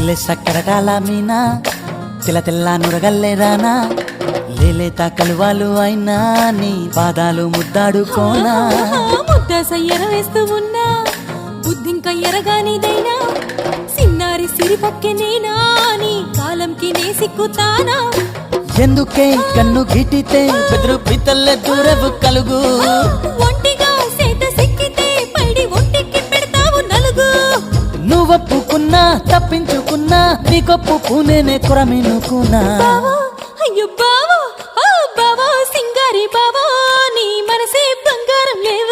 నీళ్ళే సక్కరటాల మీనా తెల్ల తెల్ల నురగల్లే రానా లేలేత కలువాలు అయినా నీ పాదాలు ముద్దాడుకోనా ముద్ద సయ్యర వేస్తూ ఉన్నా బుద్ధింక ఎరగానిదైనా సిన్నారి సిరిపక్కె నేనా నీ కాలంకి నే సిక్కుతానా ఎందుకే కన్ను గిటితే బెదురు పితల్లే దూరవు కలుగు ఒంటిగా సేత సిక్కితే పైడి ఒంటికి పెడతావు నలుగు నువ్వొప్పుకున్నా తప్పించుకున్నా నీకొప్పు పూనేనే కురమినుకున్నా బావా అయ్యో బావా బావా సింగారి బావా నీ మనసే బంగారం లేవా